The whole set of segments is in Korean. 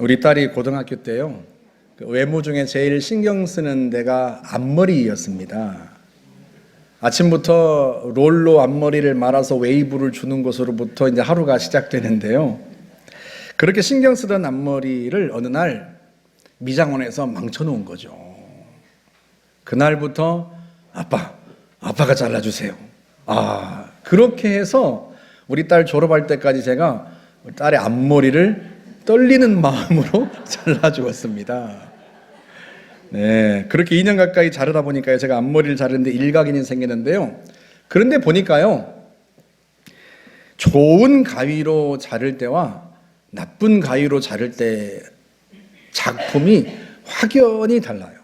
우리 딸이 고등학교 때요, 외모 중에 제일 신경 쓰는 데가 앞머리였습니다. 아침부터 롤로 앞머리를 말아서 웨이브를 주는 것으로부터 이제 하루가 시작되는데요. 그렇게 신경 쓰던 앞머리를 어느 날 미장원에서 망쳐놓은 거죠. 그날부터 아빠가 잘라주세요. 그렇게 해서 우리 딸 졸업할 때까지 제가 딸의 앞머리를 떨리는 마음으로 잘라주었습니다. 네, 그렇게 2년 가까이 자르다 보니까요, 제가 앞머리를 자르는데 일각이 생기는데요. 그런데 보니까요, 좋은 가위로 자를 때와 나쁜 가위로 자를 때 작품이 확연히 달라요.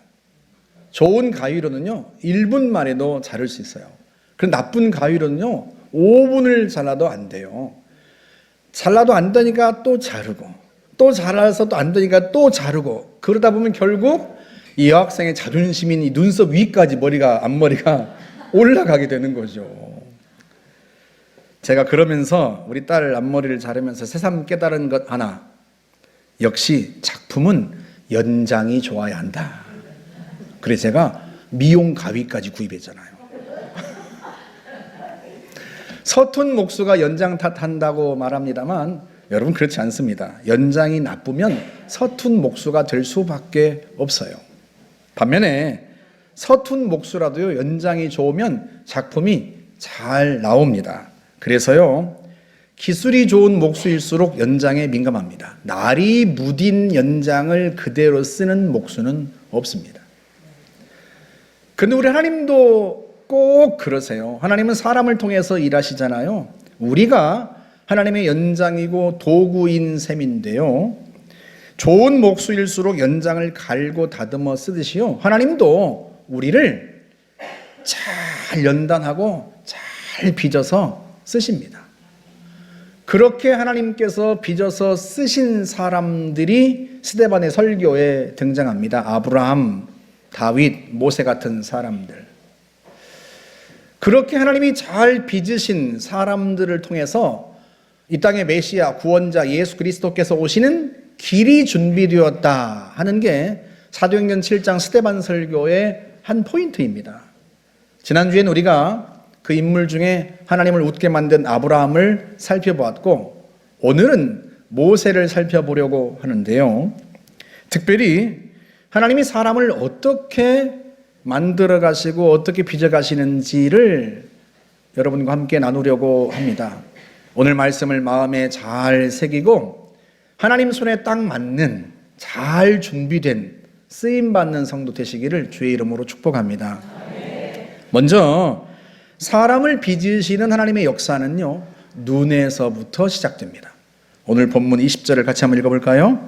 좋은 가위로는요, 1분 만에도 자를 수 있어요. 그런데 나쁜 가위로는요, 5분을 잘라도 안 돼요. 잘라도 안 되니까 또 자르고, 또 잘라서 또 안 되니까 또 자르고, 그러다 보면 결국 이 여학생의 자존심인 이 눈썹 위까지 앞머리가 올라가게 되는 거죠. 제가 그러면서 우리 딸 앞머리를 자르면서 새삼 깨달은 것 하나, 역시 작품은 연장이 좋아야 한다. 그래서 제가 미용 가위까지 구입했잖아요. 서툰 목수가 연장 탓한다고 말합니다만 여러분, 그렇지 않습니다. 연장이 나쁘면 서툰 목수가 될 수밖에 없어요. 반면에 서툰 목수라도요, 연장이 좋으면 작품이 잘 나옵니다. 그래서요, 기술이 좋은 목수일수록 연장에 민감합니다. 날이 무딘 연장을 그대로 쓰는 목수는 없습니다. 근데 우리 하나님도 꼭 그러세요. 하나님은 사람을 통해서 일하시잖아요. 우리가 하나님의 연장이고 도구인 셈인데요, 좋은 목수일수록 연장을 갈고 다듬어 쓰듯이요, 하나님도 우리를 잘 연단하고 잘 빚어서 쓰십니다. 그렇게 하나님께서 빚어서 쓰신 사람들이 스데반의 설교에 등장합니다. 아브라함, 다윗, 모세 같은 사람들. 그렇게 하나님이 잘 빚으신 사람들을 통해서 이 땅의 메시아, 구원자 예수 그리스도께서 오시는 길이 준비되었다 하는 게 사도행전 7장 스데반 설교의 한 포인트입니다. 지난주엔 우리가 그 인물 중에 하나님을 웃게 만든 아브라함을 살펴보았고, 오늘은 모세를 살펴보려고 하는데요. 특별히 하나님이 사람을 어떻게 만들어 가시고 어떻게 빚어 가시는지를 여러분과 함께 나누려고 합니다. 오늘 말씀을 마음에 잘 새기고 하나님 손에 딱 맞는 잘 준비된 쓰임받는 성도 되시기를 주의 이름으로 축복합니다. 먼저 사람을 빚으시는 하나님의 역사는요, 눈에서부터 시작됩니다. 오늘 본문 20절을 같이 한번 읽어볼까요?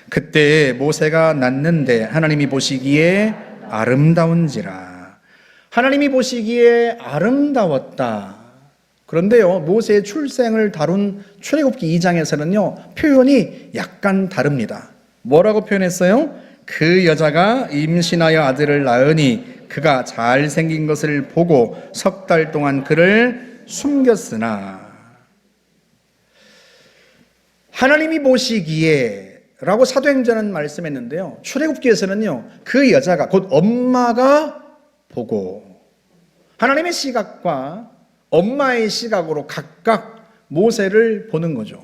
그때 모세가 낳는데 하나님이 보시기에 아름다운지라. 하나님이 보시기에 아름다웠다. 그런데요, 모세의 출생을 다룬 출애굽기 2장에서는요, 표현이 약간 다릅니다. 뭐라고 표현했어요? 그 여자가 임신하여 아들을 낳으니 그가 잘생긴 것을 보고 석 달 동안 그를 숨겼으나. 하나님이 보시기에 라고 사도행전은 말씀했는데요, 출애굽기에서는요, 그 여자가 곧 엄마가 보고, 하나님의 시각과 엄마의 시각으로 각각 모세를 보는 거죠.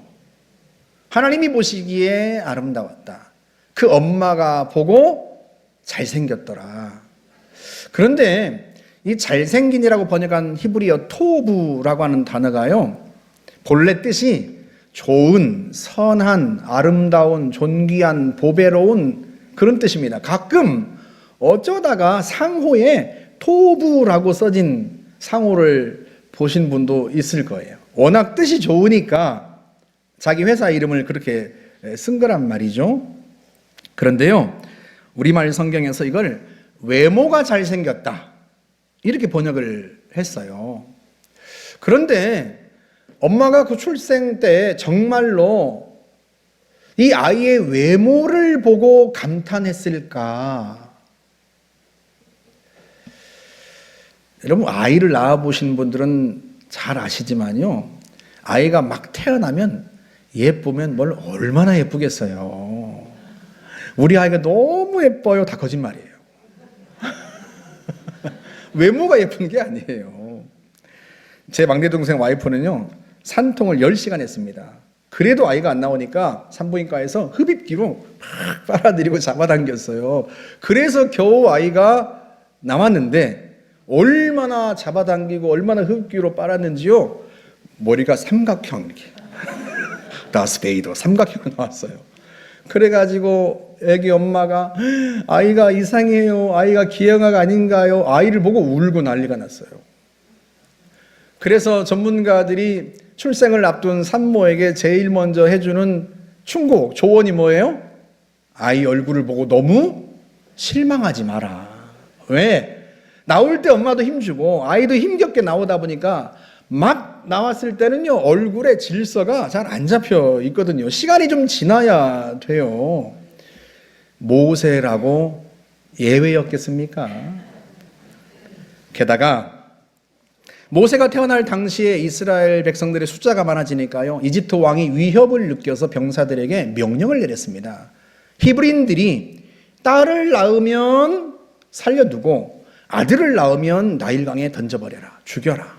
하나님이 보시기에 아름다웠다. 그 엄마가 보고 잘생겼더라. 그런데 이 잘생긴이라고 번역한 히브리어 토부라고 하는 단어가요, 본래 뜻이 좋은, 선한, 아름다운, 존귀한, 보배로운 그런 뜻입니다. 가끔 어쩌다가 상호에 토부라고 써진 상호를 보신 분도 있을 거예요. 워낙 뜻이 좋으니까 자기 회사 이름을 그렇게 쓴 거란 말이죠. 그런데요, 우리말 성경에서 이걸 외모가 잘생겼다 이렇게 번역을 했어요. 그런데 엄마가 그 출생 때 정말로 이 아이의 외모를 보고 감탄했을까? 여러분, 아이를 낳아보신 분들은 잘 아시지만요, 아이가 막 태어나면 예쁘면 뭘 얼마나 예쁘겠어요. 우리 아이가 너무 예뻐요. 다 거짓말이에요. 외모가 예쁜 게 아니에요. 제 막내 동생 와이프는요, 산통을 10시간 했습니다. 그래도 아이가 안 나오니까 산부인과에서 흡입기로 막 빨아들이고 잡아당겼어요. 그래서 겨우 아이가 나왔는데 얼마나 잡아당기고 얼마나 흡입기로 빨았는지요. 머리가 삼각형 이렇게 다스베이더 삼각형 나왔어요. 그래가지고 애기 엄마가 아이가 이상해요, 아이가 기형아가 아닌가요, 아이를 보고 울고 난리가 났어요. 그래서 전문가들이 출생을 앞둔 산모에게 제일 먼저 해주는 충고, 조언이 뭐예요? 아이 얼굴을 보고 너무 실망하지 마라. 왜? 나올 때 엄마도 힘주고 아이도 힘겹게 나오다 보니까 막 나왔을 때는요, 얼굴에 질서가 잘 안 잡혀 있거든요. 시간이 좀 지나야 돼요. 모세라고 예외였겠습니까? 게다가 모세가 태어날 당시에 이스라엘 백성들의 숫자가 많아지니까요, 이집트 왕이 위협을 느껴서 병사들에게 명령을 내렸습니다. 히브리인들이 딸을 낳으면 살려두고 아들을 낳으면 나일강에 던져버려라, 죽여라.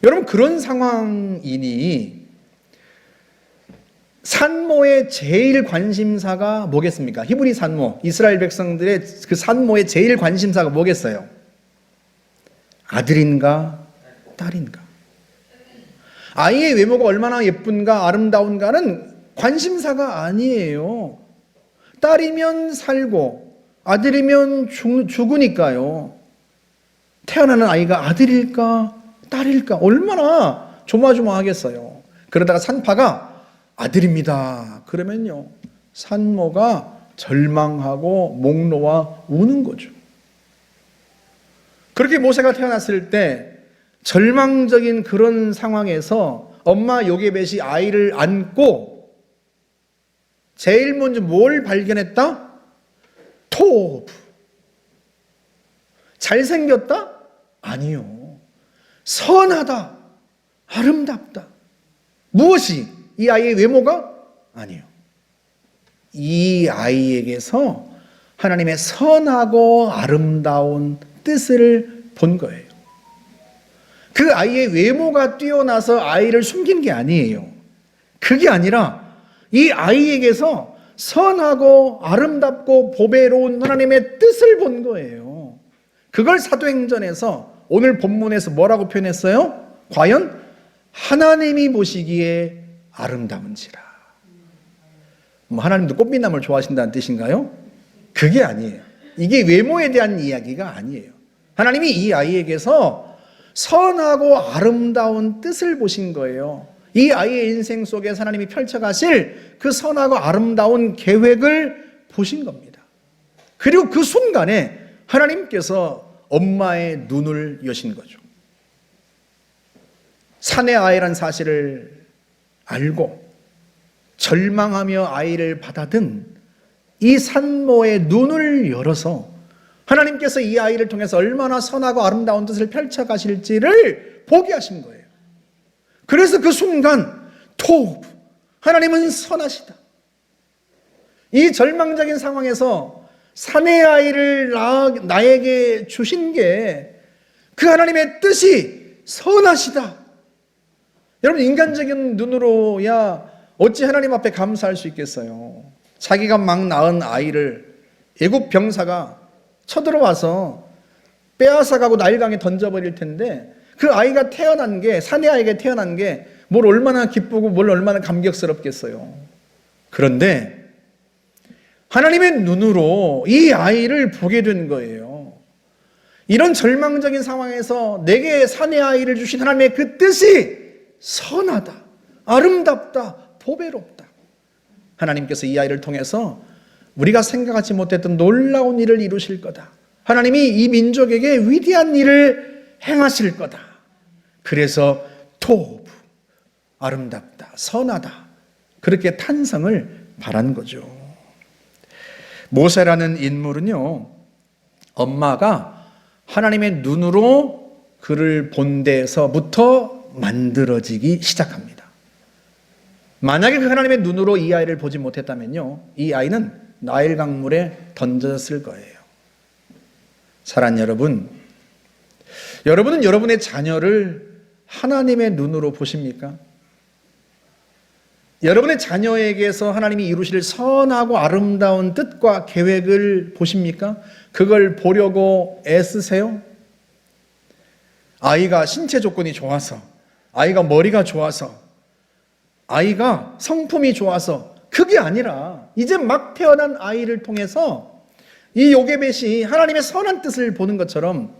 여러분, 그런 상황이니 산모의 제일 관심사가 뭐겠습니까? 히브리 산모, 이스라엘 백성들의 그 산모의 제일 관심사가 뭐겠어요? 아들인가 딸인가? 아이의 외모가 얼마나 예쁜가 아름다운가는 관심사가 아니에요. 딸이면 살고 아들이면 죽으니까요. 태어나는 아이가 아들일까 딸일까 얼마나 조마조마하겠어요. 그러다가 산파가 아들입니다 그러면요, 산모가 절망하고 목 놓아 우는 거죠. 그렇게 모세가 태어났을 때 절망적인 그런 상황에서 엄마 요게벳이 아이를 안고 제일 먼저 뭘 발견했다? 토브. 잘생겼다? 아니요. 선하다, 아름답다. 무엇이? 이 아이의 외모가? 아니요. 이 아이에게서 하나님의 선하고 아름다운 뜻을 본 거예요. 그 아이의 외모가 뛰어나서 아이를 숨긴 게 아니에요. 그게 아니라 이 아이에게서 선하고 아름답고 보배로운 하나님의 뜻을 본 거예요. 그걸 사도행전에서 오늘 본문에서 뭐라고 표현했어요? 과연 하나님이 보시기에 아름다운지라. 하나님도 꽃미남을 좋아하신다는 뜻인가요? 그게 아니에요. 이게 외모에 대한 이야기가 아니에요. 하나님이 이 아이에게서 선하고 아름다운 뜻을 보신 거예요. 이 아이의 인생 속에 하나님이 펼쳐가실 그 선하고 아름다운 계획을 보신 겁니다. 그리고 그 순간에 하나님께서 엄마의 눈을 여신 거죠. 산의 아이란 사실을 알고 절망하며 아이를 받아든 이 산모의 눈을 열어서 하나님께서 이 아이를 통해서 얼마나 선하고 아름다운 뜻을 펼쳐 가실지를 보게 하신 거예요. 그래서 그 순간 토브, 하나님은 선하시다. 이 절망적인 상황에서 산의 아이를 나에게 주신 게 그 하나님의 뜻이 선하시다. 여러분, 인간적인 눈으로야 어찌 하나님 앞에 감사할 수 있겠어요? 자기가 막 낳은 아이를 애국 병사가 쳐들어와서 빼앗아가고 나일강에 던져버릴 텐데 그 아이가 태어난 게, 산의 아이가 태어난 게 뭘 얼마나 기쁘고 뭘 얼마나 감격스럽겠어요. 그런데 하나님의 눈으로 이 아이를 보게 된 거예요. 이런 절망적인 상황에서 내게 산의 아이를 주신 하나님의 그 뜻이 선하다, 아름답다, 보배롭다. 하나님께서 이 아이를 통해서 우리가 생각하지 못했던 놀라운 일을 이루실 거다. 하나님이 이 민족에게 위대한 일을 행하실 거다. 그래서 토브, 아름답다, 선하다, 그렇게 탄성을 바란 거죠. 모세라는 인물은요, 엄마가 하나님의 눈으로 그를 본 데서부터 만들어지기 시작합니다. 만약에 그 하나님의 눈으로 이 아이를 보지 못했다면요, 이 아이는 나일 강물에 던졌을 거예요. 사랑하는 여러분, 여러분은 여러분의 자녀를 하나님의 눈으로 보십니까? 여러분의 자녀에게서 하나님이 이루실 선하고 아름다운 뜻과 계획을 보십니까? 그걸 보려고 애쓰세요? 아이가 신체 조건이 좋아서, 아이가 머리가 좋아서, 아이가 성품이 좋아서, 그게 아니라 이제 막 태어난 아이를 통해서 이 요게벳이 하나님의 선한 뜻을 보는 것처럼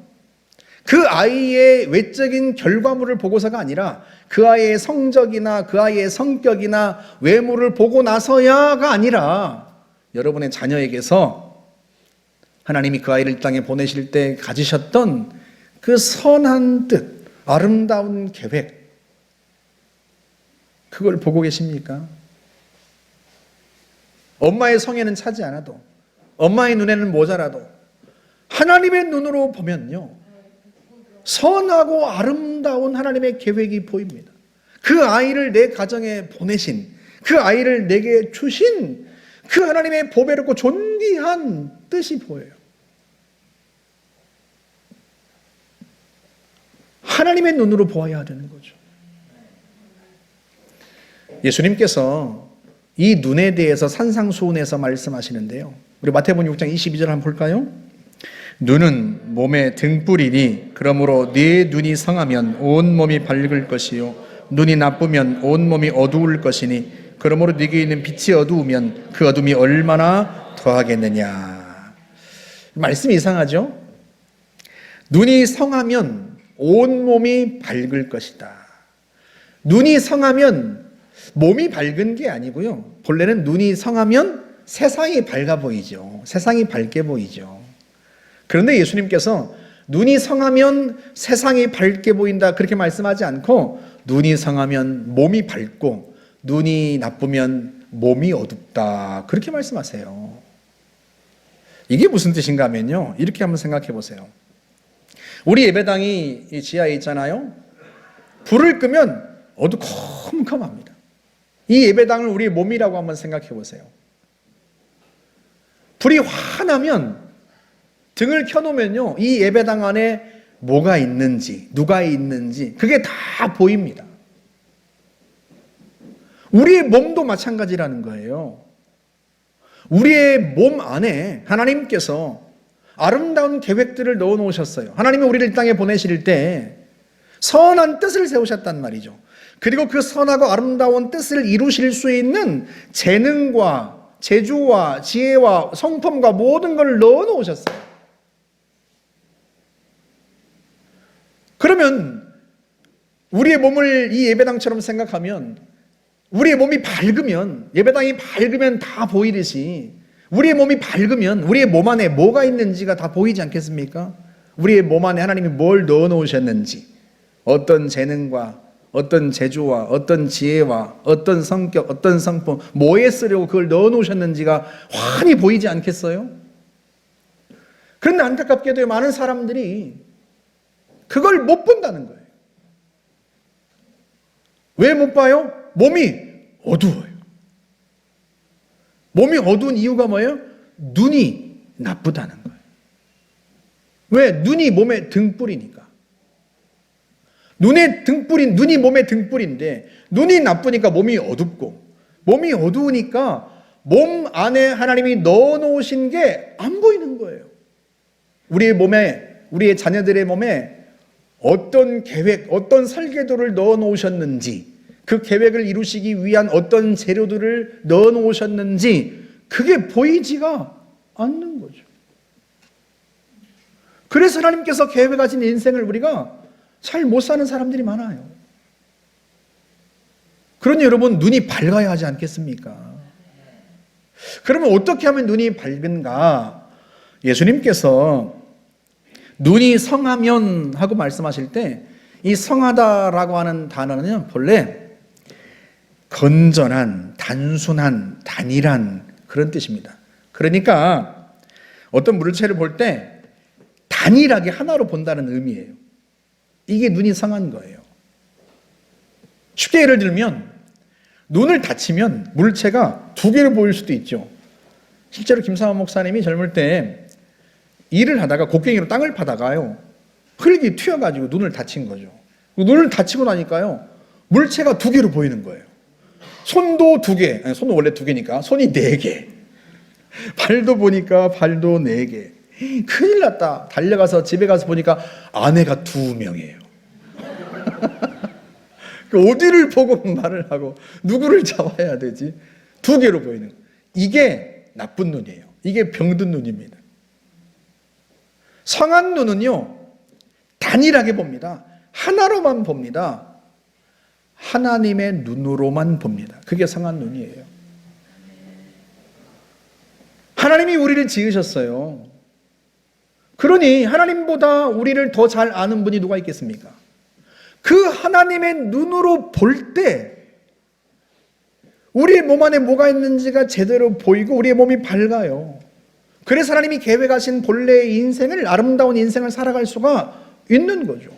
그 아이의 외적인 결과물을 보고서가 아니라 그 아이의 성적이나 그 아이의 성격이나 외모를 보고 나서야가 아니라 여러분의 자녀에게서 하나님이 그 아이를 이 땅에 보내실 때 가지셨던 그 선한 뜻, 아름다운 계획, 그걸 보고 계십니까? 엄마의 성에는 차지 않아도, 엄마의 눈에는 모자라도 하나님의 눈으로 보면요, 선하고 아름다운 하나님의 계획이 보입니다. 그 아이를 내 가정에 보내신, 그 아이를 내게 주신 그 하나님의 보배롭고 존귀한 뜻이 보여요. 하나님의 눈으로 보아야 되는 거죠. 예수님께서 이 눈에 대해서 산상수훈에서 말씀하시는데요. 우리 마태복음 6장 22절 한번 볼까요? 눈은 몸의 등불이니 그러므로 네 눈이 성하면 온 몸이 밝을 것이요 눈이 나쁘면 온 몸이 어두울 것이니 그러므로 네게 있는 빛이 어두우면 그 어둠이 얼마나 더하겠느냐. 말씀이 이상하죠? 눈이 성하면 온 몸이 밝을 것이다. 눈이 성하면 몸이 밝은 게 아니고요, 본래는 눈이 성하면 세상이 밝아 보이죠. 세상이 밝게 보이죠. 그런데 예수님께서 눈이 성하면 세상이 밝게 보인다 그렇게 말씀하지 않고 눈이 성하면 몸이 밝고 눈이 나쁘면 몸이 어둡다 그렇게 말씀하세요. 이게 무슨 뜻인가 하면요, 이렇게 한번 생각해 보세요. 우리 예배당이 이 지하에 있잖아요. 불을 끄면 어두컴컴합니다. 이 예배당을 우리의 몸이라고 한번 생각해 보세요. 불이 환하면 등을 켜놓으면요, 이 예배당 안에 뭐가 있는지, 누가 있는지 그게 다 보입니다. 우리의 몸도 마찬가지라는 거예요. 우리의 몸 안에 하나님께서 아름다운 계획들을 넣어 놓으셨어요. 하나님이 우리를 이 땅에 보내실 때 선한 뜻을 세우셨단 말이죠. 그리고 그 선하고 아름다운 뜻을 이루실 수 있는 재능과 재주와 지혜와 성품과 모든 걸 넣어 놓으셨어요. 그러면 우리의 몸을 이 예배당처럼 생각하면, 우리의 몸이 밝으면, 예배당이 밝으면 다 보이듯이 우리의 몸이 밝으면 우리의 몸 안에 뭐가 있는지가 다 보이지 않겠습니까? 우리의 몸 안에 하나님이 뭘 넣어 놓으셨는지, 어떤 재능과 어떤 재주와 어떤 지혜와 어떤 성격, 어떤 성품, 뭐에 쓰려고 그걸 넣어 놓으셨는지가 환히 보이지 않겠어요? 그런데 안타깝게도 많은 사람들이 그걸 못 본다는 거예요. 왜 못 봐요? 몸이 어두워요. 몸이 어두운 이유가 뭐예요? 눈이 나쁘다는 거예요. 왜? 눈이 몸의 등불이니까. 눈이 몸의 등불인데 눈이 나쁘니까 몸이 어둡고, 몸이 어두우니까 몸 안에 하나님이 넣어놓으신 게 안 보이는 거예요. 우리의 몸에, 우리의 자녀들의 몸에 어떤 계획, 어떤 설계도를 넣어놓으셨는지, 그 계획을 이루시기 위한 어떤 재료들을 넣어놓으셨는지 그게 보이지가 않는 거죠. 그래서 하나님께서 계획하신 인생을 우리가 잘 못 사는 사람들이 많아요. 그러니 여러분, 눈이 밝아야 하지 않겠습니까? 그러면 어떻게 하면 눈이 밝은가? 예수님께서 눈이 성하면 하고 말씀하실 때 이 성하다라고 하는 단어는 본래 건전한, 단순한, 단일한 그런 뜻입니다. 그러니까 어떤 물체를 볼 때 단일하게 하나로 본다는 의미예요. 이게 눈이 성한 거예요. 쉽게 예를 들면 눈을 다치면 물체가 두 개로 보일 수도 있죠. 실제로 김상환 목사님이 젊을 때 일을 하다가 곡괭이로 땅을 파다가요, 흙이 튀어가지고 눈을 다친 거죠. 눈을 다치고 나니까요, 물체가 두 개로 보이는 거예요. 손도 두 개, 손은 원래 두 개니까 손이 네 개, 발도 보니까 발도 네 개. 큰일 났다. 달려가서 집에 가서 보니까 아내가 두 명이에요. 어디를 보고 말을 하고 누구를 잡아야 되지? 두 개로 보이는 거예요. 이게 나쁜 눈이에요. 이게 병든 눈입니다. 성한 눈은요, 단일하게 봅니다. 하나로만 봅니다. 하나님의 눈으로만 봅니다. 그게 성한 눈이에요. 하나님이 우리를 지으셨어요. 그러니 하나님보다 우리를 더 잘 아는 분이 누가 있겠습니까? 그 하나님의 눈으로 볼 때 우리의 몸 안에 뭐가 있는지가 제대로 보이고 우리의 몸이 밝아요. 그래서 하나님이 계획하신 본래의 인생을, 아름다운 인생을 살아갈 수가 있는 거죠.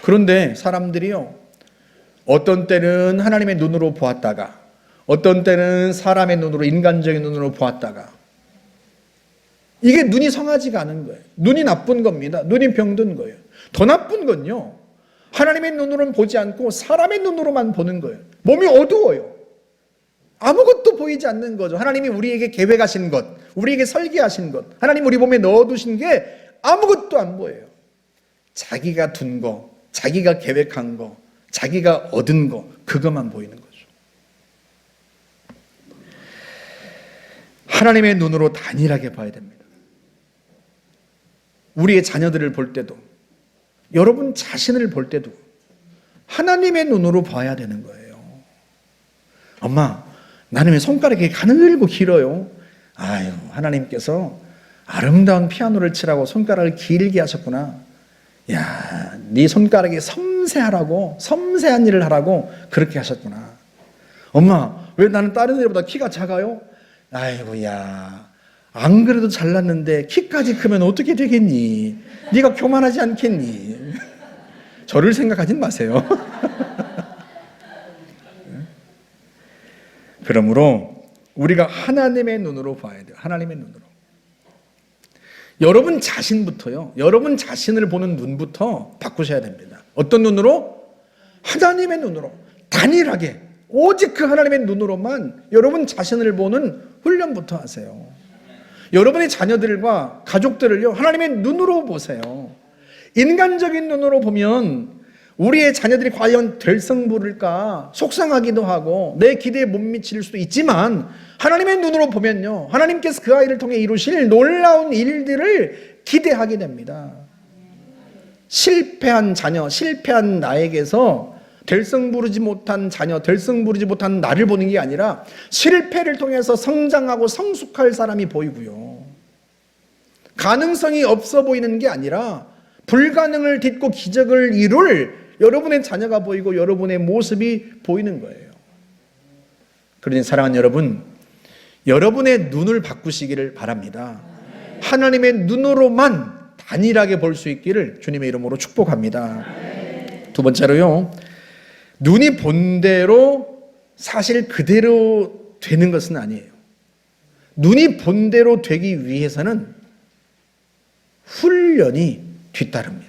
그런데 사람들이요, 어떤 때는 하나님의 눈으로 보았다가 어떤 때는 사람의 눈으로, 인간적인 눈으로 보았다가, 이게 눈이 성하지가 않은 거예요. 눈이 나쁜 겁니다. 눈이 병든 거예요. 더 나쁜 건요, 하나님의 눈으로는 보지 않고 사람의 눈으로만 보는 거예요. 몸이 어두워요. 아무것도 보이지 않는 거죠. 하나님이 우리에게 계획하신 것, 우리에게 설계하신 것, 하나님 우리 몸에 넣어두신 게 아무것도 안 보여요. 자기가 둔 거, 자기가 계획한 거, 자기가 얻은 거, 그것만 보이는 거죠. 하나님의 눈으로 단일하게 봐야 됩니다. 우리의 자녀들을 볼 때도, 여러분 자신을 볼 때도 하나님의 눈으로 봐야 되는 거예요. 엄마, 나는 왜 손가락이 가늘고 길어요? 아유, 하나님께서 아름다운 피아노를 치라고 손가락을 길게 하셨구나. 야, 네 손가락이 섬세하라고, 섬세한 일을 하라고 그렇게 하셨구나. 엄마, 왜 나는 다른 애보다 키가 작아요? 아이고야, 안 그래도 잘났는데 키까지 크면 어떻게 되겠니? 네가 교만하지 않겠니? 저를 생각하진 마세요. 그러므로 우리가 하나님의 눈으로 봐야 돼요. 하나님의 눈으로. 여러분 자신부터요, 여러분 자신을 보는 눈부터 바꾸셔야 됩니다. 어떤 눈으로? 하나님의 눈으로. 단일하게, 오직 그 하나님의 눈으로만 여러분 자신을 보는 훈련부터 하세요. 여러분의 자녀들과 가족들을요, 하나님의 눈으로 보세요. 인간적인 눈으로 보면 우리의 자녀들이 과연 될성 부를까 속상하기도 하고 내 기대에 못 미칠 수도 있지만, 하나님의 눈으로 보면요, 하나님께서 그 아이를 통해 이루실 놀라운 일들을 기대하게 됩니다. 실패한 자녀, 실패한 나에게서 될성 부르지 못한 자녀, 될성 부르지 못한 나를 보는 게 아니라 실패를 통해서 성장하고 성숙할 사람이 보이고요, 가능성이 없어 보이는 게 아니라 불가능을 딛고 기적을 이룰 여러분의 자녀가 보이고 여러분의 모습이 보이는 거예요. 그러니 사랑하는 여러분, 여러분의 눈을 바꾸시기를 바랍니다. 하나님의 눈으로만 단일하게 볼 수 있기를 주님의 이름으로 축복합니다. 두 번째로요, 눈이 본 대로 사실 그대로 되는 것은 아니에요. 눈이 본 대로 되기 위해서는 훈련이 뒤따릅니다.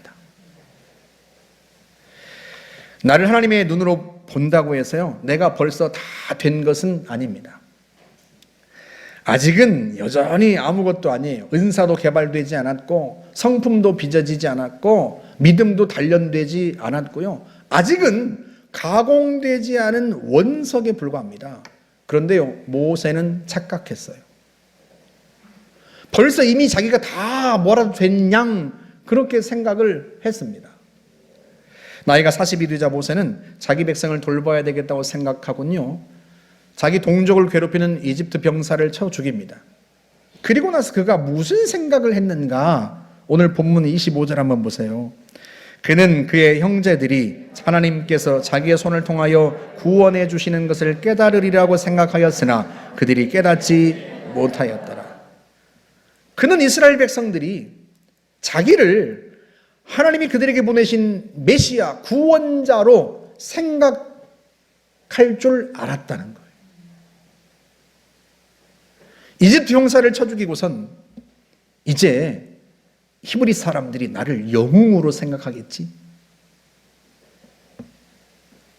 나를 하나님의 눈으로 본다고 해서요, 내가 벌써 다 된 것은 아닙니다. 아직은 여전히 아무것도 아니에요. 은사도 개발되지 않았고 성품도 빚어지지 않았고 믿음도 단련되지 않았고요, 아직은 가공되지 않은 원석에 불과합니다. 그런데요, 모세는 착각했어요. 벌써 이미 자기가 다 뭐라도 된 양 그렇게 생각을 했습니다. 나이가 40이 되자 모세는 자기 백성을 돌봐야 되겠다고 생각하군요, 자기 동족을 괴롭히는 이집트 병사를 쳐 죽입니다. 그리고 나서 그가 무슨 생각을 했는가? 오늘 본문 25절 한번 보세요. 그는 그의 형제들이 하나님께서 자기의 손을 통하여 구원해 주시는 것을 깨달으리라고 생각하였으나 그들이 깨닫지 못하였더라. 그는 이스라엘 백성들이 자기를 하나님이 그들에게 보내신 메시아, 구원자로 생각하고 할 줄 알았다는 거예요. 이집트 형사를 쳐 죽이고선 이제 히브리 사람들이 나를 영웅으로 생각하겠지.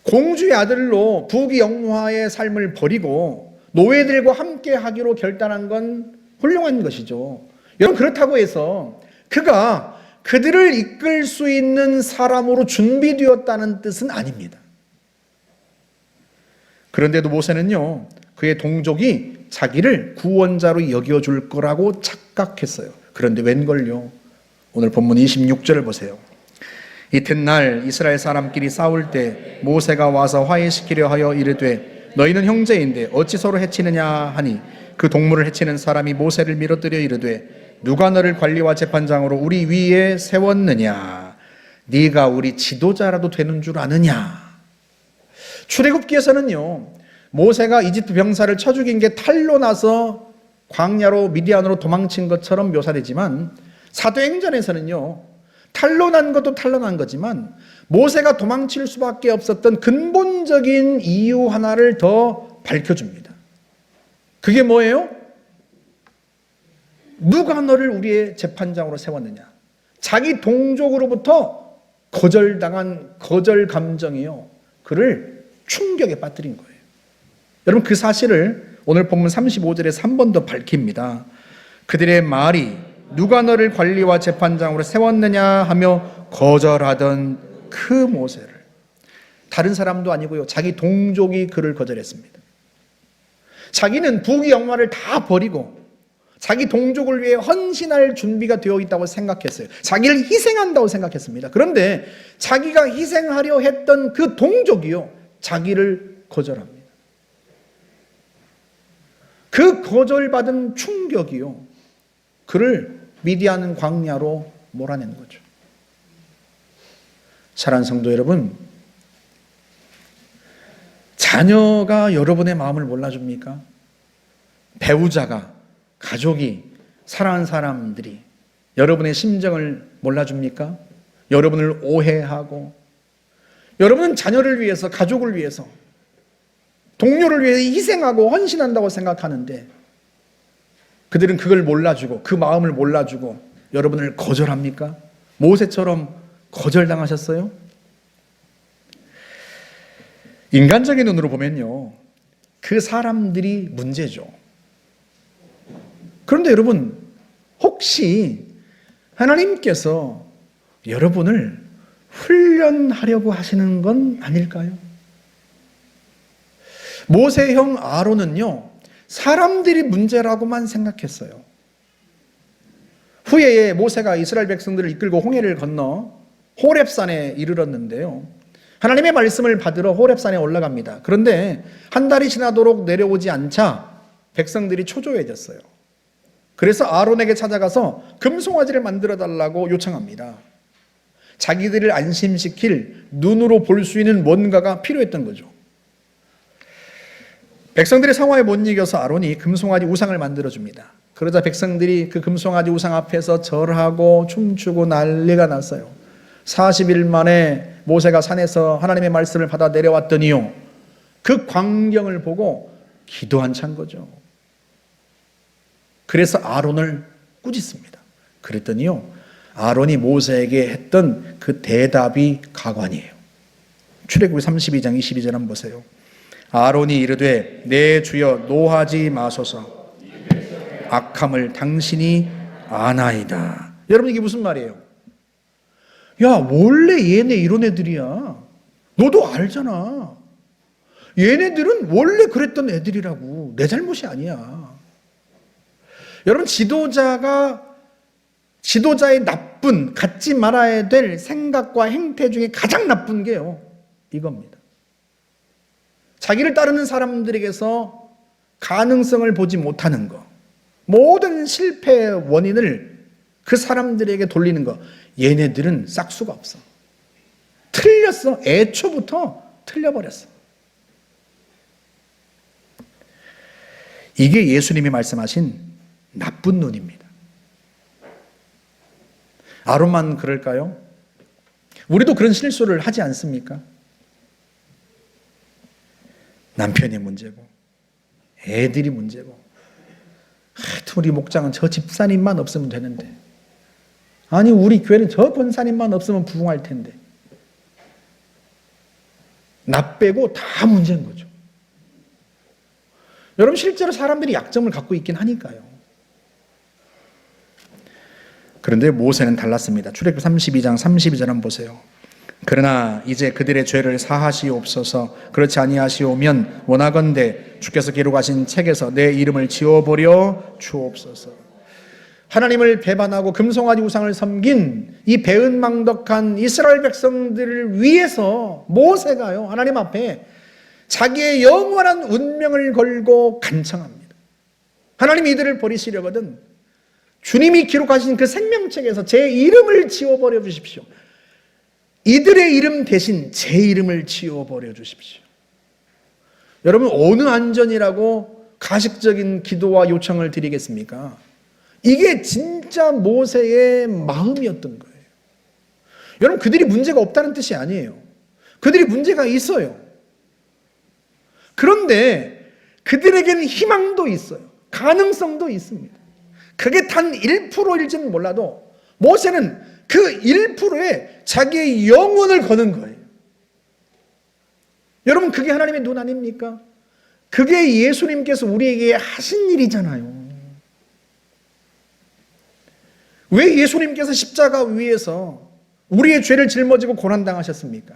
공주의 아들로 부귀영화의 삶을 버리고 노예들과 함께 하기로 결단한 건 훌륭한 것이죠. 여러분, 그렇다고 해서 그가 그들을 이끌 수 있는 사람으로 준비되었다는 뜻은 아닙니다. 그런데도 모세는요, 그의 동족이 자기를 구원자로 여겨줄 거라고 착각했어요. 그런데 웬걸요? 오늘 본문 26절을 보세요. 이튿날 이스라엘 사람끼리 싸울 때 모세가 와서 화해시키려 하여 이르되 너희는 형제인데 어찌 서로 해치느냐 하니 그 동물을 해치는 사람이 모세를 밀어뜨려 이르되 누가 너를 관리와 재판장으로 우리 위에 세웠느냐? 네가 우리 지도자라도 되는 줄 아느냐? 출애굽기에서는요, 모세가 이집트 병사를 쳐 죽인 게 탈로 나서 광야로 미디안으로 도망친 것처럼 묘사되지만 사도행전에서는요, 탈로 난 것도 탈로 난 거지만 모세가 도망칠 수밖에 없었던 근본적인 이유 하나를 더 밝혀줍니다. 그게 뭐예요? 누가 너를 우리의 재판장으로 세웠느냐? 자기 동족으로부터 거절당한 거절 감정이요, 그를 충격에 빠뜨린 거예요. 여러분, 그 사실을 오늘 본문 35절에서 한 번 더 밝힙니다. 그들의 말이 누가 너를 관리와 재판장으로 세웠느냐 하며 거절하던 그 모세를, 다른 사람도 아니고요, 자기 동족이 그를 거절했습니다. 자기는 부귀영화를 다 버리고 자기 동족을 위해 헌신할 준비가 되어 있다고 생각했어요. 자기를 희생한다고 생각했습니다. 그런데 자기가 희생하려 했던 그 동족이요, 자기를 거절합니다. 그 거절받은 충격이요, 그를 미디안 광야로 몰아낸 거죠. 사랑하는 성도 여러분, 자녀가 여러분의 마음을 몰라줍니까? 배우자가, 가족이, 사랑하는 사람들이 여러분의 심정을 몰라줍니까? 여러분을 오해하고, 여러분은 자녀를 위해서, 가족을 위해서, 동료를 위해서 희생하고 헌신한다고 생각하는데 그들은 그걸 몰라주고 그 마음을 몰라주고 여러분을 거절합니까? 모세처럼 거절당하셨어요? 인간적인 눈으로 보면요, 그 사람들이 문제죠. 그런데 여러분, 혹시 하나님께서 여러분을 훈련하려고 하시는 건 아닐까요? 모세의 형 아론은요, 사람들이 문제라고만 생각했어요. 후에 모세가 이스라엘 백성들을 이끌고 홍해를 건너 호렙산에 이르렀는데요, 하나님의 말씀을 받으러 호렙산에 올라갑니다. 그런데 한 달이 지나도록 내려오지 않자 백성들이 초조해졌어요. 그래서 아론에게 찾아가서 금송아지를 만들어 달라고 요청합니다. 자기들을 안심시킬, 눈으로 볼 수 있는 뭔가가 필요했던 거죠. 백성들의 상황에 못 이겨서 아론이 금송아지 우상을 만들어줍니다. 그러자 백성들이 그 금송아지 우상 앞에서 절하고 춤추고 난리가 났어요. 40일 만에 모세가 산에서 하나님의 말씀을 받아 내려왔더니요, 그 광경을 보고 기도 안 찬 거죠. 그래서 아론을 꾸짖습니다. 그랬더니요, 아론이 모세에게 했던 그 대답이 가관이에요. 출애굽기 32장 22절 한번 보세요. 아론이 이르되 내 주여 노하지 마소서, 악함을 당신이 아나이다. 여러분, 이게 무슨 말이에요? 야, 원래 얘네 이런 애들이야. 너도 알잖아. 얘네들은 원래 그랬던 애들이라고. 내 잘못이 아니야. 여러분, 지도자의 나쁜, 갖지 말아야 될 생각과 행태 중에 가장 나쁜 게요, 이겁니다. 자기를 따르는 사람들에게서 가능성을 보지 못하는 거, 모든 실패의 원인을 그 사람들에게 돌리는 거. 얘네들은 싹수가 없어. 틀렸어. 애초부터 틀려버렸어. 이게 예수님이 말씀하신 나쁜 눈입니다. 아론만 그럴까요? 우리도 그런 실수를 하지 않습니까? 남편이 문제고 애들이 문제고 하여튼 우리 목장은 저 집사님만 없으면 되는데 아니 우리 교회는 저 권사님만 없으면 부흥할 텐데 나 빼고 다 문제인 거죠. 여러분 실제로 사람들이 약점을 갖고 있긴 하니까요. 그런데 모세는 달랐습니다. 출애굽기 32장 32절 한번 보세요. 그러나 이제 그들의 죄를 사하시옵소서. 그렇지 아니하시오면 원하건대 주께서 기록하신 책에서 내 이름을 지워버려 주옵소서. 하나님을 배반하고 금송아지 우상을 섬긴 이 배은망덕한 이스라엘 백성들을 위해서 모세가요 하나님 앞에 자기의 영원한 운명을 걸고 간청합니다. 하나님이 이들을 버리시려거든 주님이 기록하신 그 생명책에서 제 이름을 지워버려 주십시오. 이들의 이름 대신 제 이름을 지워버려 주십시오. 여러분 어느 안전이라고 가식적인 기도와 요청을 드리겠습니까? 이게 진짜 모세의 마음이었던 거예요. 여러분 그들이 문제가 없다는 뜻이 아니에요. 그들이 문제가 있어요. 그런데 그들에게는 희망도 있어요. 가능성도 있습니다. 그게 단 1%일지는 몰라도 모세는 그 1%에 자기의 영혼을 거는 거예요. 여러분 그게 하나님의 눈 아닙니까? 그게 예수님께서 우리에게 하신 일이잖아요. 왜 예수님께서 십자가 위에서 우리의 죄를 짊어지고 고난당하셨습니까?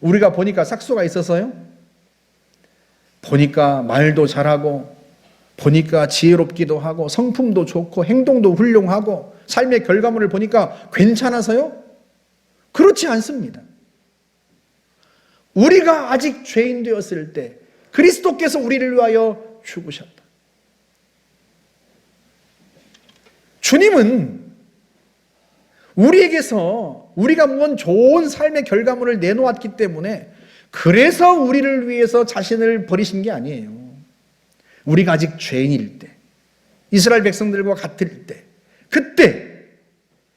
우리가 보니까 삭수가 있어서요? 보니까 말도 잘하고 보니까 지혜롭기도 하고 성품도 좋고 행동도 훌륭하고 삶의 결과물을 보니까 괜찮아서요? 그렇지 않습니다. 우리가 아직 죄인 되었을 때 그리스도께서 우리를 위하여 죽으셨다. 주님은 우리에게서 우리가 뭔 좋은 삶의 결과물을 내놓았기 때문에 그래서 우리를 위해서 자신을 버리신 게 아니에요. 우리가 아직 죄인일 때, 이스라엘 백성들과 같을 때, 그때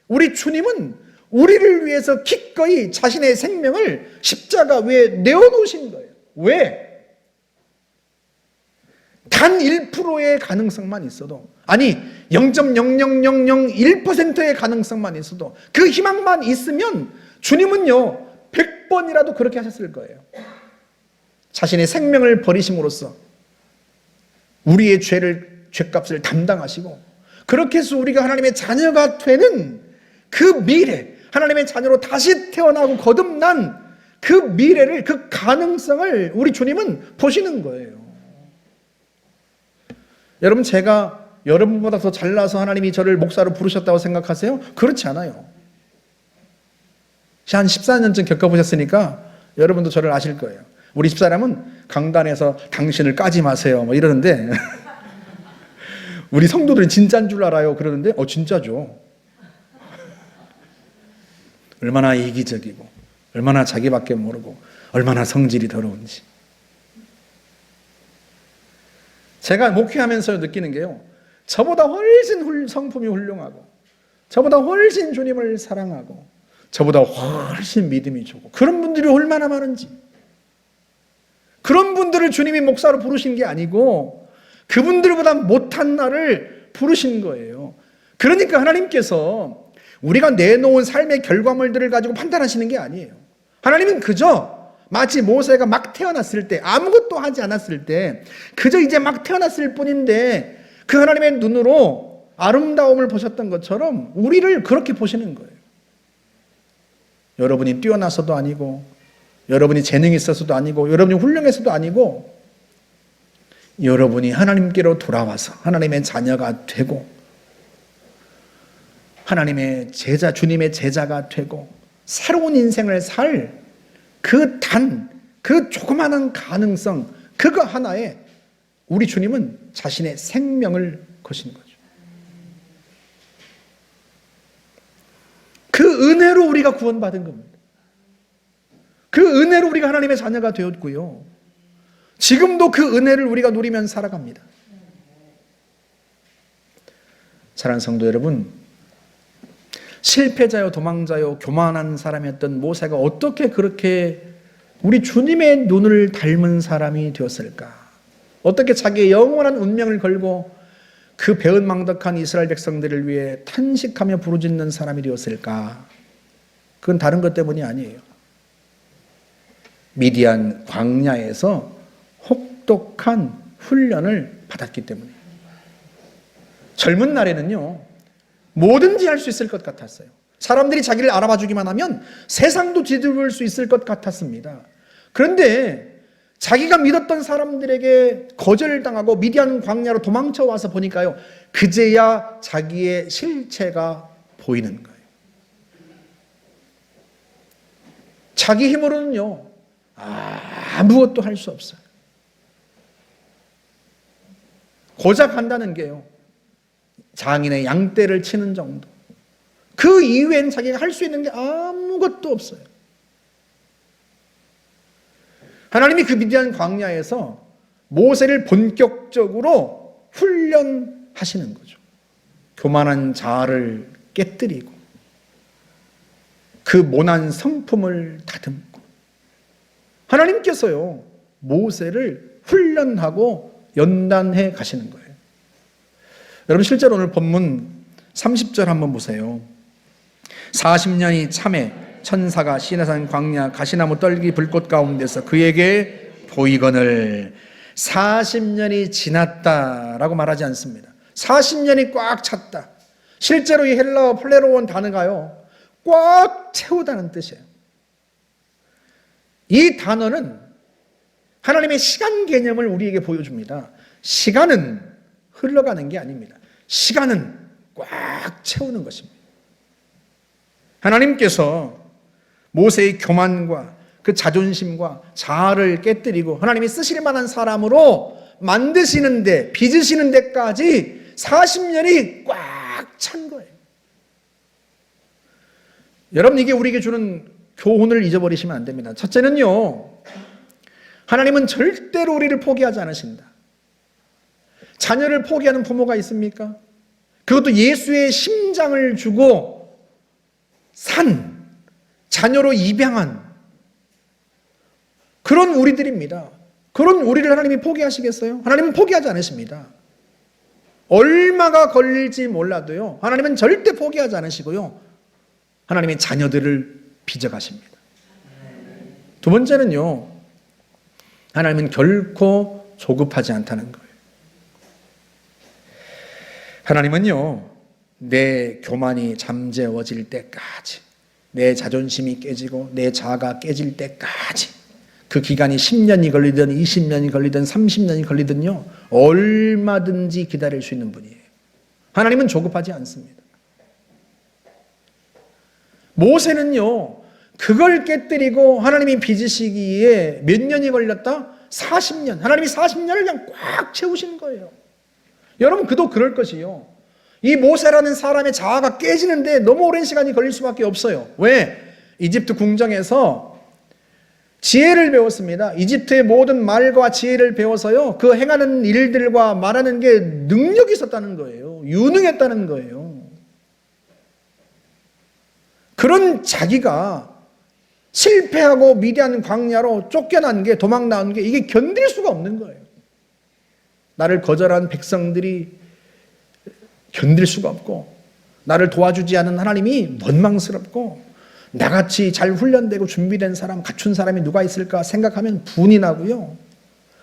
우리 주님은 우리를 위해서 기꺼이 자신의 생명을 십자가 위에 내어놓으신 거예요. 왜? 단 1%의 가능성만 있어도, 아니 0.00001%의 가능성만 있어도, 그 희망만 있으면 주님은요 100번이라도 그렇게 하셨을 거예요. 자신의 생명을 버리심으로써 우리의 죄값을 담당하시고, 그렇게 해서 우리가 하나님의 자녀가 되는 그 미래, 하나님의 자녀로 다시 태어나고 거듭난 그 미래를, 그 가능성을 우리 주님은 보시는 거예요. 여러분 제가 여러분보다 더 잘나서 하나님이 저를 목사로 부르셨다고 생각하세요? 그렇지 않아요. 한 14년쯤 겪어보셨으니까 여러분도 저를 아실 거예요. 우리 집사람은 강단에서 당신을 까지 마세요 뭐 이러는데 우리 성도들은 진짜인 줄 알아요 그러는데 진짜죠. 얼마나 이기적이고 얼마나 자기밖에 모르고 얼마나 성질이 더러운지. 제가 목회하면서 느끼는 게요, 저보다 훨씬 성품이 훌륭하고 저보다 훨씬 주님을 사랑하고 저보다 훨씬 믿음이 좋고 그런 분들이 얼마나 많은지. 그런 분들을 주님이 목사로 부르신 게 아니고 그분들보다 못한 나를 부르신 거예요. 그러니까 하나님께서 우리가 내놓은 삶의 결과물들을 가지고 판단하시는 게 아니에요. 하나님은 그저 마치 모세가 막 태어났을 때, 아무것도 하지 않았을 때 그저 이제 막 태어났을 뿐인데 그 하나님의 눈으로 아름다움을 보셨던 것처럼 우리를 그렇게 보시는 거예요. 여러분이 뛰어나서도 아니고 여러분이 재능이 있어서도 아니고 여러분이 훌륭해서도 아니고 여러분이 하나님께로 돌아와서 하나님의 자녀가 되고 하나님의 제자, 주님의 제자가 되고 새로운 인생을 살 그 조그마한 가능성, 그거 하나에 우리 주님은 자신의 생명을 거신 거죠. 그 은혜로 우리가 구원받은 겁니다. 그 은혜로 우리가 하나님의 자녀가 되었고요. 지금도 그 은혜를 우리가 누리면서 살아갑니다. 사랑하는 성도 여러분, 실패자요 도망자요 교만한 사람이었던 모세가 어떻게 그렇게 우리 주님의 눈을 닮은 사람이 되었을까? 어떻게 자기의 영원한 운명을 걸고 그 배은망덕한 이스라엘 백성들을 위해 탄식하며 부르짖는 사람이 되었을까? 그건 다른 것 때문이 아니에요. 미디안 광야에서 혹독한 훈련을 받았기 때문이에요. 젊은 날에는요, 뭐든지 할 수 있을 것 같았어요. 사람들이 자기를 알아봐 주기만 하면 세상도 뒤집을 수 있을 것 같았습니다. 그런데 자기가 믿었던 사람들에게 거절당하고 미디안 광야로 도망쳐 와서 보니까요, 그제야 자기의 실체가 보이는 거예요. 자기 힘으로는요, 아무것도 할 수 없어요. 고작 한다는 게요, 장인의 양떼를 치는 정도. 그 이후엔 자기가 할 수 있는 게 아무것도 없어요. 하나님이 그 미디안 광야에서 모세를 본격적으로 훈련하시는 거죠. 교만한 자아를 깨뜨리고 그 모난 성품을 다듬고, 하나님께서요, 모세를 훈련하고 연단해 가시는 거예요. 여러분, 실제로 오늘 본문 30절 한번 보세요. 40년이 참에 천사가 시내산 광야 가시나무 떨기 불꽃 가운데서 그에게 보이거늘. 40년이 지났다라고 말하지 않습니다. 40년이 꽉 찼다. 실제로 이 헬라어 플레로온 단어가요, 꽉 채우다는 뜻이에요. 이 단어는 하나님의 시간 개념을 우리에게 보여줍니다. 시간은 흘러가는 게 아닙니다. 시간은 꽉 채우는 것입니다. 하나님께서 모세의 교만과 그 자존심과 자아를 깨뜨리고 하나님이 쓰실 만한 사람으로 만드시는데, 빚으시는 데까지 40년이 꽉 찬 거예요. 여러분, 이게 우리에게 주는 교훈을 잊어버리시면 안 됩니다. 첫째는요, 하나님은 절대로 우리를 포기하지 않으신다. 자녀를 포기하는 부모가 있습니까? 그것도 예수의 심장을 주고 산, 자녀로 입양한 그런 우리들입니다. 그런 우리를 하나님이 포기하시겠어요? 하나님은 포기하지 않으십니다. 얼마가 걸릴지 몰라도요, 하나님은 절대 포기하지 않으시고요, 하나님의 자녀들을 빚어가십니다. 두 번째는요, 하나님은 결코 조급하지 않다는 거예요. 하나님은요, 내 교만이 잠재워질 때까지, 내 자존심이 깨지고 내 자아가 깨질 때까지, 그 기간이 10년이 걸리든 20년이 걸리든 30년이 걸리든요, 얼마든지 기다릴 수 있는 분이에요. 하나님은 조급하지 않습니다. 모세는요, 그걸 깨뜨리고 하나님이 빚으시기에 몇 년이 걸렸다? 40년. 하나님이 40년을 그냥 꽉 채우시는 거예요. 여러분, 그도 그럴 것이요, 이 모세라는 사람의 자아가 깨지는데 너무 오랜 시간이 걸릴 수밖에 없어요. 왜? 이집트 궁정에서 지혜를 배웠습니다. 이집트의 모든 말과 지혜를 배워서요, 그 행하는 일들과 말하는 게 능력이 있었다는 거예요. 유능했다는 거예요. 그런 자기가 실패하고 미디안 광야로 쫓겨난 게, 도망 나온 게, 이게 견딜 수가 없는 거예요. 나를 거절한 백성들이 견딜 수가 없고, 나를 도와주지 않은 하나님이 원망스럽고, 나같이 잘 훈련되고 준비된 사람, 갖춘 사람이 누가 있을까 생각하면 분이 나고요,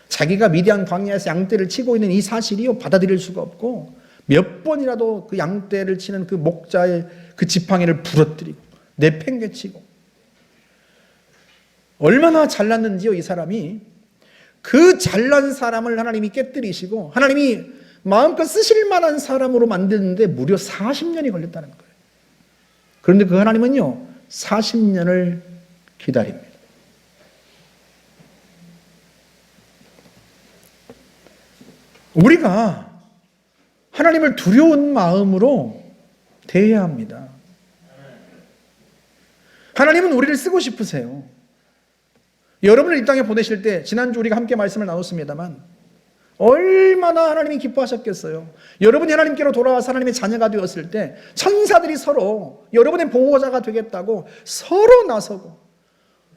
자기가 미디안 광야에서 양떼를 치고 있는 이 사실이요, 받아들일 수가 없고, 몇 번이라도 그 양떼를 치는 그 목자의 그 지팡이를 부러뜨리고 내팽개치고, 얼마나 잘났는지요, 이 사람이. 그 잘난 사람을 하나님이 깨뜨리시고 하나님이 마음껏 쓰실 만한 사람으로 만드는데 무려 40년이 걸렸다는 거예요. 그런데 그 하나님은요, 40년을 기다립니다. 우리가 하나님을 두려운 마음으로 대해야 합니다. 하나님은 우리를 쓰고 싶으세요. 여러분을 이 땅에 보내실 때, 지난주 우리가 함께 말씀을 나눴습니다만, 얼마나 하나님이 기뻐하셨겠어요. 여러분이 하나님께로 돌아와서 하나님의 자녀가 되었을 때 천사들이 서로 여러분의 보호자가 되겠다고 서로 나서고,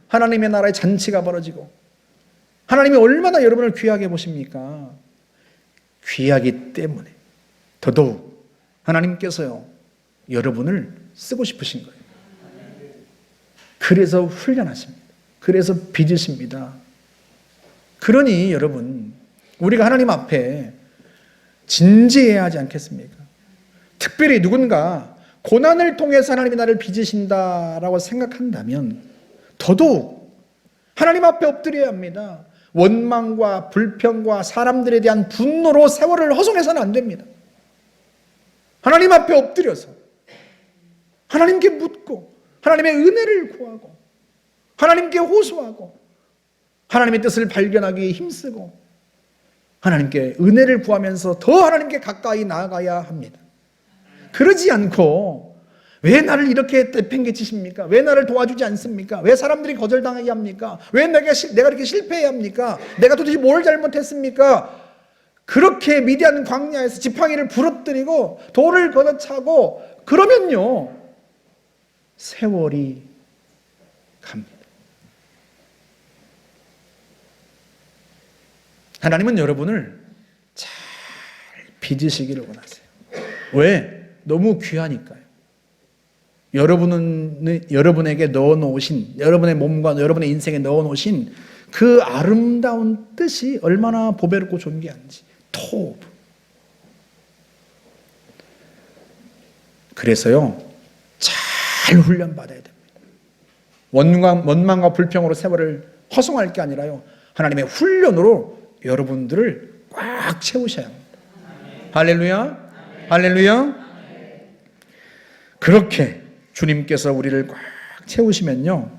하나님의 나라의 잔치가 벌어지고 하나님이 얼마나 여러분을 귀하게 보십니까? 귀하기 때문에 더더욱 하나님께서요 여러분을 쓰고 싶으신 거예요. 그래서 훈련하십니다. 그래서 빚으십니다. 그러니 여러분 우리가 하나님 앞에 진지해야 하지 않겠습니까? 특별히 누군가 고난을 통해서 하나님이 나를 빚으신다라고 생각한다면 더더욱 하나님 앞에 엎드려야 합니다. 원망과 불평과 사람들에 대한 분노로 세월을 허송해서는 안 됩니다. 하나님 앞에 엎드려서 하나님께 묻고 하나님의 은혜를 구하고 하나님께 호소하고 하나님의 뜻을 발견하기 위해 힘쓰고 하나님께 은혜를 구하면서 더 하나님께 가까이 나아가야 합니다. 그러지 않고 왜 나를 이렇게 내팽개치십니까? 왜 나를 도와주지 않습니까? 왜 사람들이 거절당하게 합니까? 왜 내가 이렇게 실패해야 합니까? 내가 도대체 뭘 잘못했습니까? 그렇게 미디안 광야에서 지팡이를 부러뜨리고 돌을 걷어차고 그러면요 세월이 갑니다. 하나님은 여러분을 잘 빚으시기를 원하세요. 왜? 너무 귀하니까요. 여러분에게 넣어놓으신, 여러분의 몸과 여러분의 인생에 넣어놓으신 그 아름다운 뜻이 얼마나 보배롭고 존귀한지. 토부. 그래서요 잘 훈련받아야 됩니다. 원망과 불평으로 세월을 허송할 게 아니라요 하나님의 훈련으로 여러분들을 꽉 채우셔야 합니다. 할렐루야. 할렐루야. 그렇게 주님께서 우리를 꽉 채우시면요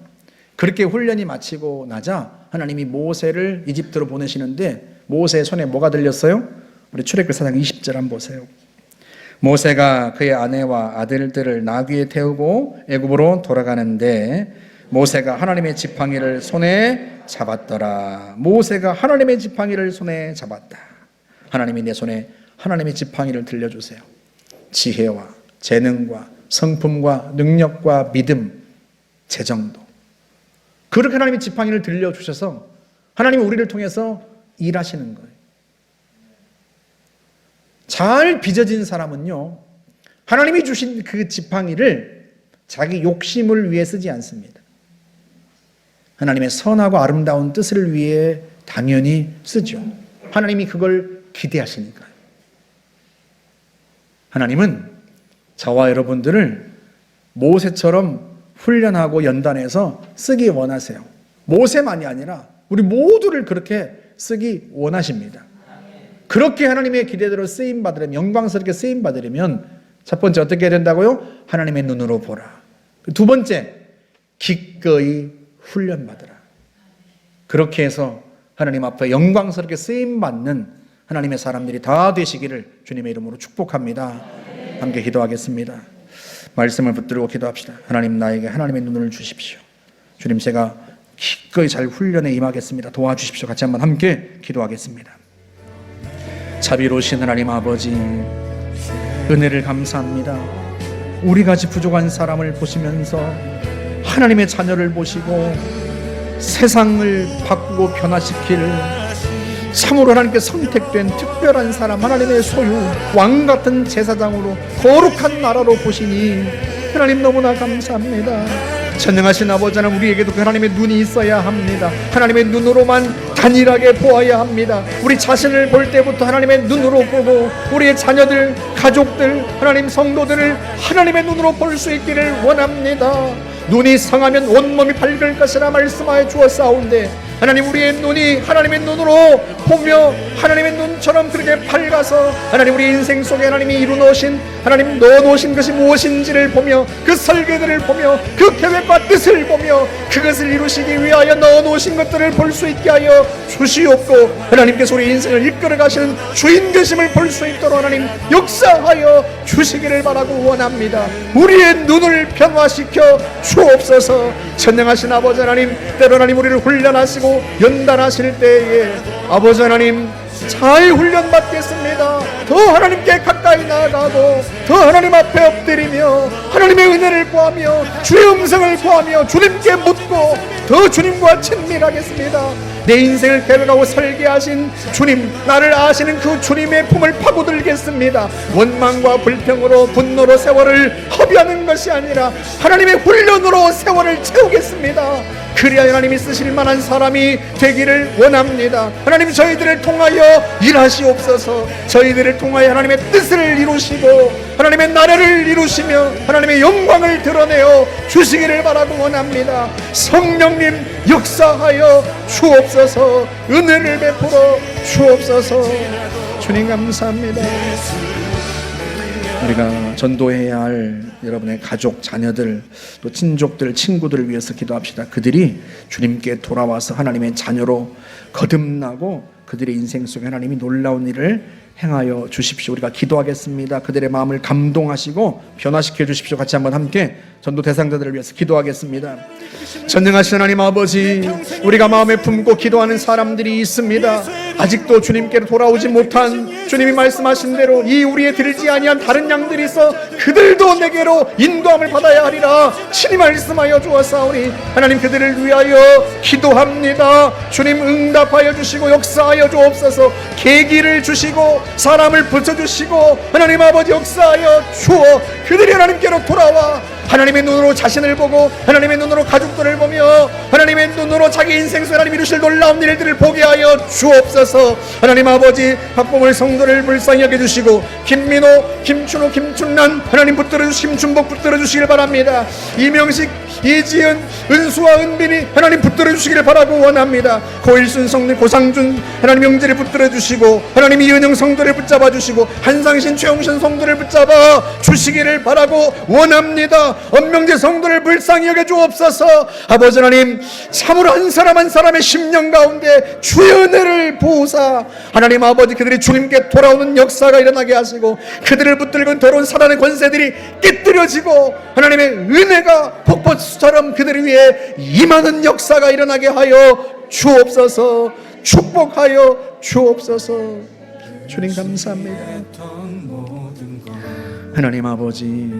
그렇게 훈련이 마치고 나자 하나님이 모세를 이집트로 보내시는데 모세의 손에 뭐가 들렸어요? 우리 출애굽기 4장 20절 한번 보세요. 모세가 그의 아내와 아들들을 나귀에 태우고 애굽으로 돌아가는데 모세가 하나님의 지팡이를 손에 잡았더라. 모세가 하나님의 지팡이를 손에 잡았다. 하나님이 내 손에 하나님의 지팡이를 들려주세요. 지혜와 재능과 성품과 능력과 믿음, 재정도. 그렇게 하나님이 지팡이를 들려주셔서 하나님이 우리를 통해서 일하시는 거예요. 잘 빚어진 사람은요 하나님이 주신 그 지팡이를 자기 욕심을 위해 쓰지 않습니다. 하나님의 선하고 아름다운 뜻을 위해 당연히 쓰죠. 하나님이 그걸 기대하시니까요. 하나님은 저와 여러분들을 모세처럼 훈련하고 연단해서 쓰기 원하세요. 모세만이 아니라 우리 모두를 그렇게 쓰기 원하십니다. 그렇게 하나님의 기대대로 쓰임받으려면, 영광스럽게 쓰임받으려면 첫 번째 어떻게 해야 된다고요? 하나님의 눈으로 보라. 두 번째, 기꺼이 훈련받으라. 그렇게 해서 하나님 앞에 영광스럽게 쓰임받는 하나님의 사람들이 다 되시기를 주님의 이름으로 축복합니다. 함께 기도하겠습니다. 말씀을 붙들고 기도합시다. 하나님, 나에게 하나님의 눈을 주십시오. 주님, 제가 기꺼이 잘 훈련에 임하겠습니다. 도와주십시오. 같이 한번 함께 기도하겠습니다. 자비로우신 하나님 아버지, 은혜를 감사합니다. 우리같이 부족한 사람을 보시면서 하나님의 자녀를 보시고 세상을 바꾸고 변화시킬 참으로 하나님께 선택된 특별한 사람, 하나님의 소유, 왕같은 제사장으로 거룩한 나라로 보시니 하나님 너무나 감사합니다. 전능하신 아버지 하나님, 우리에게도 그 하나님의 눈이 있어야 합니다. 하나님의 눈으로만 단일하게 보아야 합니다. 우리 자신을 볼 때부터 하나님의 눈으로 보고 우리의 자녀들, 가족들, 하나님 성도들을 하나님의 눈으로 볼 수 있기를 원합니다. 눈이 상하면 온몸이 밝을 것이라 말씀하여 주었사온데 하나님, 우리의 눈이 하나님의 눈으로 보며 하나님의 눈처럼 그렇게 밝아서 하나님 우리 인생 속에 하나님이 이루놓으신, 하나님 넣어놓으신 것이 무엇인지를 보며 그 설계들을 보며 그 계획과 뜻을 보며 그것을 이루시기 위하여 넣어놓으신 것들을 볼 수 있게 하여 주시옵고, 하나님께서 우리 인생을 이끌어 가시는 주인 되심을 볼 수 있도록 하나님 역사하여 주시기를 바라고 원합니다. 우리의 눈을 변화시켜 주옵소서. 전능하신 아버지 하나님, 때로 하나님 우리를 훈련하시고 연단하실 때에 아버지 하나님 잘 훈련받겠습니다. 더 하나님께 가까이 나아가고 더 하나님 앞에 엎드리며 하나님의 은혜를 구하며 주의 음성을 구하며 주님께 묻고 더 주님과 친밀하겠습니다. 내 인생을 계획하고 설계하신 주님, 나를 아시는 그 주님의 품을 파고들겠습니다. 원망과 불평으로 분노로 세월을 허비하는 것이 아니라 하나님의 훈련으로 세월을 채우겠습니다. 그래야 하나님이 쓰실 만한 사람이 되기를 원합니다. 하나님, 저희들을 통하여 일하시옵소서. 저희들을 통하여 하나님의 뜻을 이루시고 하나님의 나라를 이루시며 하나님의 영광을 드러내어 주시기를 바라고 원합니다. 성령님 역사하여 주옵소서. 은혜를 베풀어 주옵소서. 주님 감사합니다. 우리가 전도해야 할 여러분의 가족, 자녀들, 또 친족들, 친구들을 위해서 기도합시다. 그들이 주님께 돌아와서 하나님의 자녀로 거듭나고 그들의 인생 속에 하나님이 놀라운 일을 행하여 주십시오. 우리가 기도하겠습니다. 그들의 마음을 감동하시고 변화시켜 주십시오. 같이 한번 함께 전도 대상자들을 위해서 기도하겠습니다. 전능하신 하나님 아버지, 우리가 마음에 품고 기도하는 사람들이 있습니다. 아직도 주님께로 돌아오지 못한, 주님이 말씀하신 대로 이 우리에 들지 아니한 다른 양들이 있어 그들도 내게로 인도함을 받아야 하리라 친히 말씀하여 주었사오니 하나님, 그들을 위하여 기도합니다. 주님 응답하여 주시고 역사하여 주옵소서. 계기를 주시고 사람을 붙여주시고 하나님 아버지 역사하여 주어 그들이 하나님께로 돌아와 하나님의 눈으로 자신을 보고 하나님의 눈으로 가족들을 보며 하나님의 눈으로 자기 인생 속에 하나님 이루실 놀라운 일들을 보게 하여 주옵소서. 하나님 아버지, 박봉을 성도를 불쌍히 여겨주시고 김민호, 김춘호, 김춘란 하나님 붙들어 주시고 김춘복 붙들어 주시길 바랍니다. 이명식, 이지은, 은수와 은빈이 하나님 붙들어 주시기를 바라고 원합니다. 고일순 성도, 고상준 하나님 영재를 붙들어 주시고 하나님 이은영 성도를 붙잡아 주시고 한상신, 최용신 성도를 붙잡아 주시기를 바라고 원합니다. 엄명재 성도를 불쌍히 여겨 주옵소서. 아버지 하나님, 참으로 한 사람 한 사람의 심령 가운데 주의 은혜를 부으사 하나님 아버지, 그들이 주님께 돌아오는 역사가 일어나게 하시고 그들을 붙들고 더러운 사단의 권세들이 깨뜨려지고 하나님의 은혜가 폭포수처럼 그들을 위해 임하는 역사가 일어나게 하여 주옵소서. 축복하여 주옵소서. 주님 감사합니다. 하나님 아버지,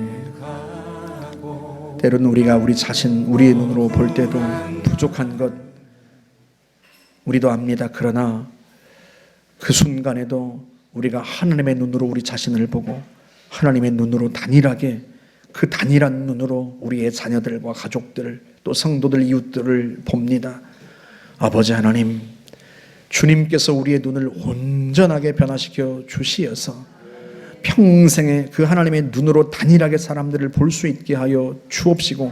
때로는 우리가 우리 자신, 우리의 눈으로 볼 때도 부족한 것 우리도 압니다. 그러나 그 순간에도 우리가 하나님의 눈으로 우리 자신을 보고 하나님의 눈으로 단일하게, 그 단일한 눈으로 우리의 자녀들과 가족들, 또 성도들, 이웃들을 봅니다. 아버지 하나님, 주님께서 우리의 눈을 온전하게 변화시켜 주시어서 평생에 그 하나님의 눈으로 단일하게 사람들을 볼 수 있게 하여 주옵시고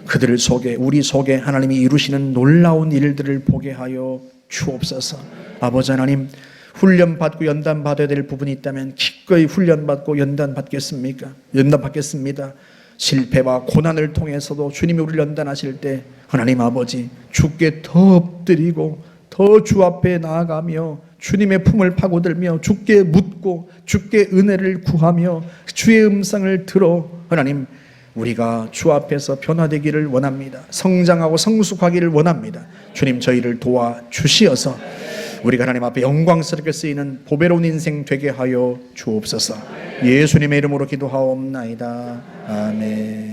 그들 속에, 우리 속에 하나님이 이루시는 놀라운 일들을 보게 하여 주옵소서. 아버지 하나님, 훈련받고 연단받아야 될 부분이 있다면 기꺼이 훈련받고 연단받겠습니까? 연단받겠습니다. 실패와 고난을 통해서도 주님이 우리를 연단하실 때 하나님 아버지, 주께 더 엎드리고 더 주 앞에 나아가며 주님의 품을 파고들며 주께 묻고 주께 은혜를 구하며 주의 음성을 들어 하나님, 우리가 주 앞에서 변화되기를 원합니다. 성장하고 성숙하기를 원합니다. 주님, 저희를 도와주시어서 우리가 하나님 앞에 영광스럽게 쓰이는 보배로운 인생 되게 하여 주옵소서. 예수님의 이름으로 기도하옵나이다. 아멘.